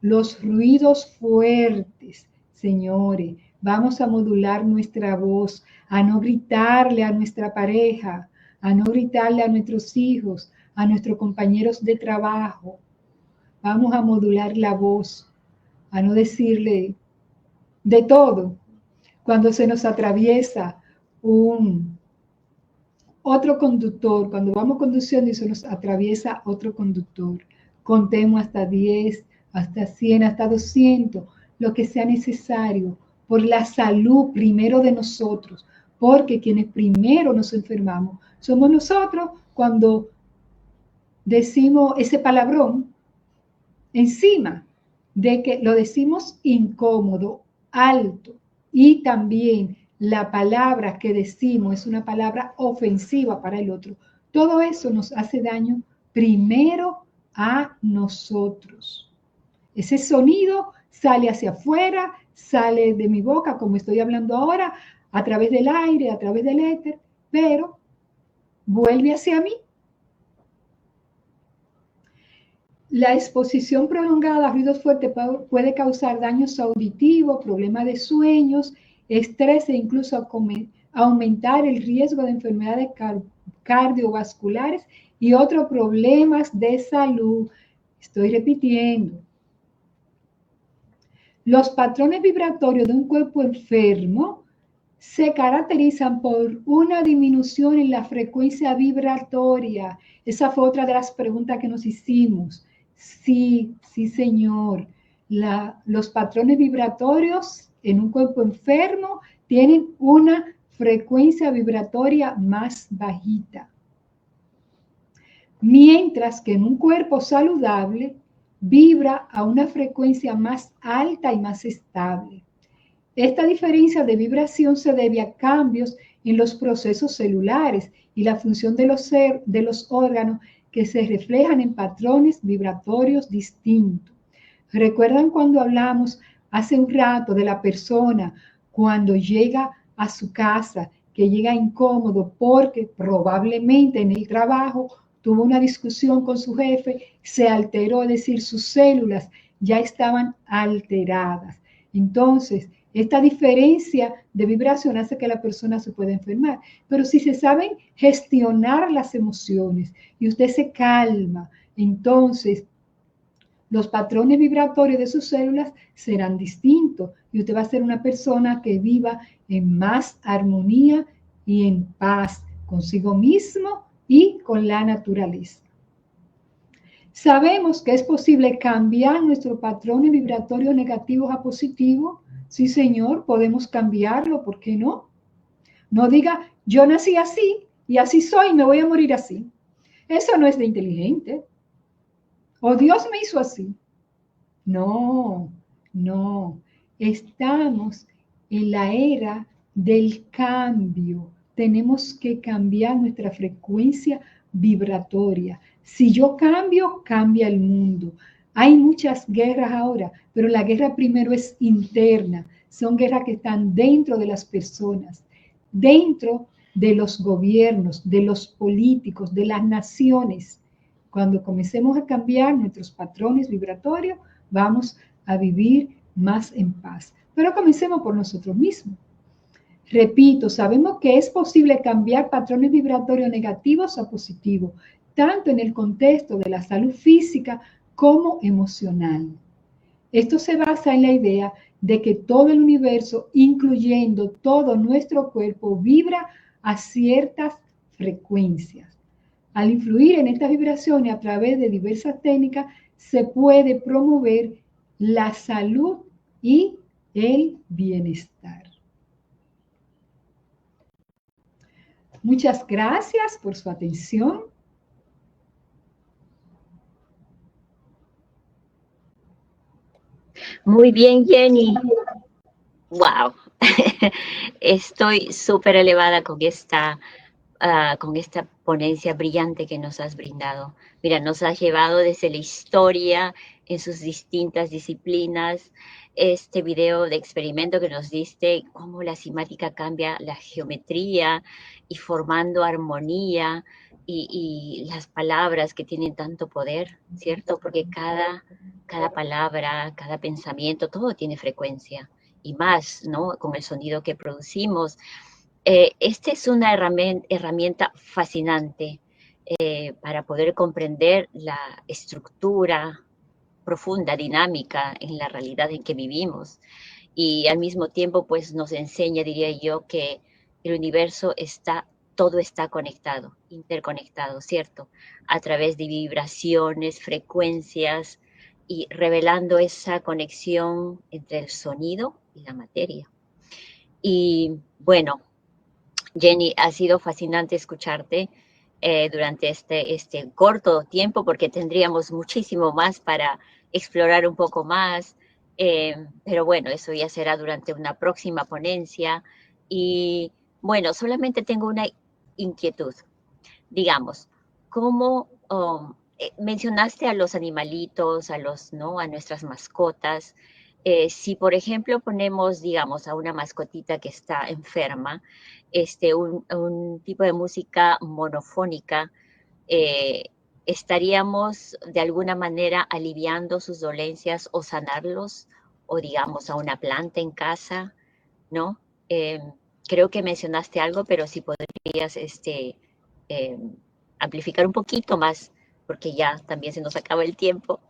Los ruidos fuertes, señores, vamos a modular nuestra voz, a no gritarle a nuestra pareja, a no gritarle a nuestros hijos, a nuestros compañeros de trabajo. Vamos a modular la voz, a no decirle de todo. Cuando se nos atraviesa otro conductor, cuando vamos conduciendo y se nos atraviesa otro conductor, contemos hasta 10, hasta 100, hasta 200, lo que sea necesario por la salud primero de nosotros, porque quienes primero nos enfermamos somos nosotros cuando decimos ese palabrón encima de que lo decimos incómodo, alto, y también la palabra que decimos es una palabra ofensiva para el otro. Todo eso nos hace daño primero a nosotros. Ese sonido sale hacia afuera, sale de mi boca, como estoy hablando ahora, a través del aire, a través del éter, pero vuelve hacia mí. La exposición prolongada a ruidos fuertes puede causar daños auditivos, problemas de sueños, estrés e incluso aumentar el riesgo de enfermedades cardiovasculares y otros problemas de salud. Estoy repitiendo. Los patrones vibratorios de un cuerpo enfermo se caracterizan por una disminución en la frecuencia vibratoria. Esa fue otra de las preguntas que nos hicimos. Sí, sí, señor. Los patrones vibratorios en un cuerpo enfermo tienen una frecuencia vibratoria más bajita. Mientras que en un cuerpo saludable vibra a una frecuencia más alta y más estable. Esta diferencia de vibración se debe a cambios en los procesos celulares y la función de los órganos que se reflejan en patrones vibratorios distintos. ¿Recuerdan cuando hablamos hace un rato de la persona cuando llega a su casa, que llega incómodo porque probablemente en el trabajo tuvo una discusión con su jefe, se alteró, es decir, sus células ya estaban alteradas? Entonces, esta diferencia de vibración hace que la persona se pueda enfermar. Pero si se saben gestionar las emociones y usted se calma, entonces los patrones vibratorios de sus células serán distintos y usted va a ser una persona que viva en más armonía y en paz consigo mismo y con la naturaleza. Sabemos que es posible cambiar nuestros patrones vibratorios negativos a positivos. Sí, señor, podemos cambiarlo, ¿por qué no? No diga, yo nací así y así soy y me voy a morir así. Eso no es de inteligente. O Dios me hizo así. No, no. Estamos en la era del cambio. Tenemos que cambiar nuestra frecuencia vibratoria. Si yo cambio, cambia el mundo. Hay muchas guerras ahora, pero la guerra primero es interna. Son guerras que están dentro de las personas, dentro de los gobiernos, de los políticos, de las naciones. Cuando comencemos a cambiar nuestros patrones vibratorios, vamos a vivir más en paz. Pero comencemos por nosotros mismos. Repito, sabemos que es posible cambiar patrones vibratorios negativos a positivos, tanto en el contexto de la salud física como emocional. Esto se basa en la idea de que todo el universo, incluyendo todo nuestro cuerpo, vibra a ciertas frecuencias. Al influir en estas vibraciones a través de diversas técnicas, se puede promover la salud y el bienestar. Muchas gracias por su atención. Muy bien, Jenny. Wow. Estoy súper elevada con esta ponencia brillante que nos has brindado. Mira, nos has llevado desde la historia en sus distintas disciplinas, este video de experimento que nos diste, cómo la simática cambia la geometría y formando armonía y las palabras que tienen tanto poder, ¿cierto? Porque cada palabra, cada pensamiento, todo tiene frecuencia y más, ¿no? Con el sonido que producimos. Esta es una herramienta fascinante para poder comprender la estructura profunda, dinámica en la realidad en que vivimos. Y al mismo tiempo, pues nos enseña, diría yo, que el universo todo está conectado, interconectado, ¿cierto? A través de vibraciones, frecuencias y revelando esa conexión entre el sonido y la materia. Y bueno, Jenny, ha sido fascinante escucharte durante este corto tiempo porque tendríamos muchísimo más para explorar un poco más, pero bueno, eso ya será durante una próxima ponencia. Y bueno, solamente tengo una inquietud, digamos, ¿cómo mencionaste a los animalitos, ¿no? A nuestras mascotas? Si, por ejemplo, ponemos, digamos, a una mascotita que está enferma, un tipo de música monofónica, eh, estaríamos de alguna manera aliviando sus dolencias o sanarlos, o digamos, a una planta en casa, ¿no? Eh, Creo que mencionaste algo, pero si podrías eh, amplificar un poquito más, porque ya también se nos acaba el tiempo.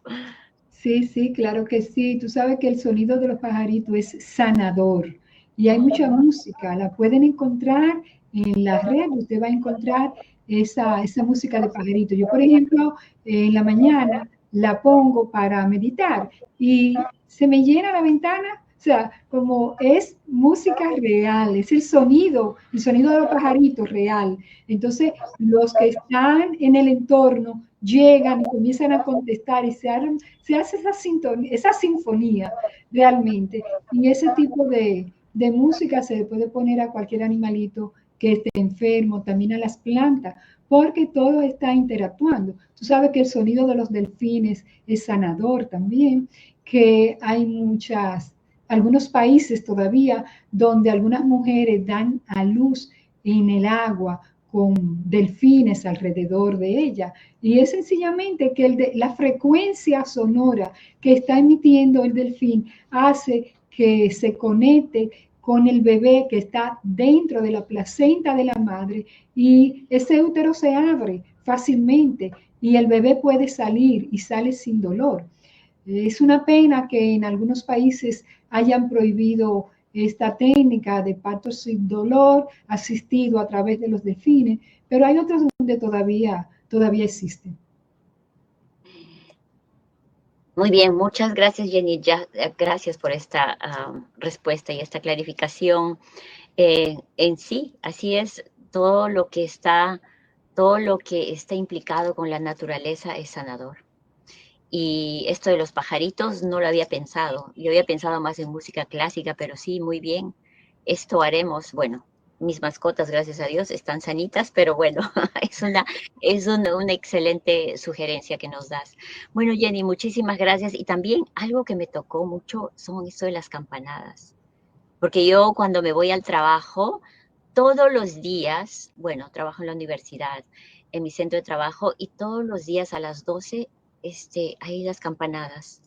Sí, sí, claro que sí. Tú sabes que el sonido de los pajaritos es sanador. y hay mucha música, la pueden encontrar en la red, usted va a encontrar esa música de pajarito. Yo, por ejemplo, en la mañana la pongo para meditar y se me llena la ventana, o sea, como es música real, es el sonido de los pajaritos real. Entonces, los que están en el entorno llegan y comienzan a contestar y se hace esa sinfonía realmente. Y ese tipo de música se le puede poner a cualquier animalito que esté enfermo, también a las plantas, porque todo está interactuando. Tú sabes que el sonido de los delfines es sanador también, que hay algunos países todavía donde algunas mujeres dan a luz en el agua con delfines alrededor de ella. Y es sencillamente que la frecuencia sonora que está emitiendo el delfín hace que se conecte con el bebé que está dentro de la placenta de la madre y ese útero se abre fácilmente y el bebé puede salir y sale sin dolor. Es una pena que en algunos países hayan prohibido esta técnica de parto sin dolor asistido a través de los delfines, pero hay otros donde todavía existen. Muy bien, muchas gracias, Jenny. Gracias por esta respuesta y esta clarificación. En sí, así es, todo lo que está implicado con la naturaleza es sanador. Y esto de los pajaritos no lo había pensado. Yo había pensado más en música clásica, pero sí, muy bien. Esto haremos. Bueno, mis mascotas, gracias a Dios, están sanitas, pero bueno, es una excelente sugerencia que nos das. Bueno, Jenny, muchísimas gracias. Y también algo que me tocó mucho son esto de las campanadas. Porque yo cuando me voy al trabajo, todos los días, bueno, trabajo en la universidad, en mi centro de trabajo, y todos los días a las 12 hay las campanadas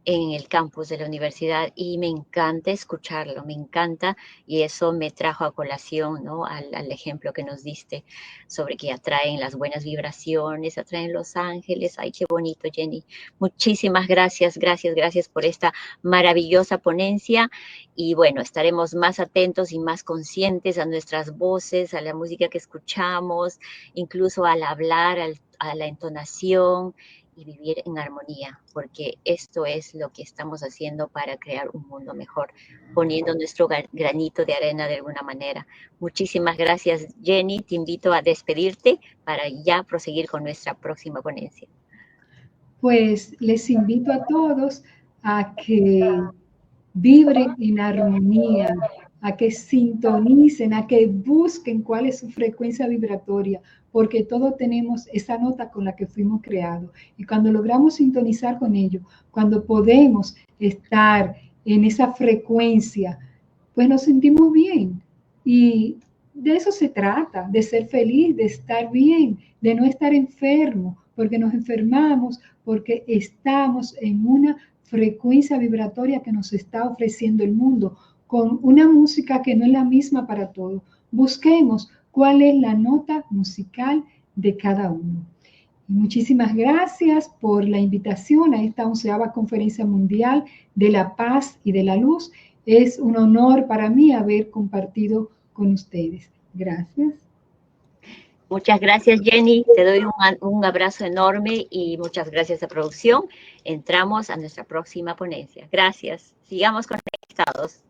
en el campus de la universidad y me encanta escucharlo, me encanta y eso me trajo a colación, ¿no? Al ejemplo que nos diste sobre que atraen las buenas vibraciones, atraen los ángeles. Ay, qué bonito, Jenny. Muchísimas gracias, gracias, gracias por esta maravillosa ponencia y bueno, estaremos más atentos y más conscientes a nuestras voces, a la música que escuchamos, incluso al hablar, a la entonación y vivir en armonía, porque esto es lo que estamos haciendo para crear un mundo mejor, poniendo nuestro granito de arena de alguna manera. Muchísimas gracias, Jenny. Te invito a despedirte para ya proseguir con nuestra próxima ponencia. Pues les invito a todos a que vibren en armonía, a que sintonicen, a que busquen cuál es su frecuencia vibratoria, porque todos tenemos esa nota con la que fuimos creados. Y cuando logramos sintonizar con ello, cuando podemos estar en esa frecuencia, pues nos sentimos bien. Y de eso se trata, de ser feliz, de estar bien, de no estar enfermo, porque nos enfermamos, porque estamos en una frecuencia vibratoria que nos está ofreciendo el mundo, con una música que no es la misma para todos. Busquemos cuál es la nota musical de cada uno. Y muchísimas gracias por la invitación a esta 11ª Conferencia Mundial de la Paz y de la Luz. Es un honor para mí haber compartido con ustedes. Gracias. Muchas gracias, Jenny. Te doy un abrazo enorme y muchas gracias a producción. Entramos a nuestra próxima ponencia. Gracias. Sigamos conectados.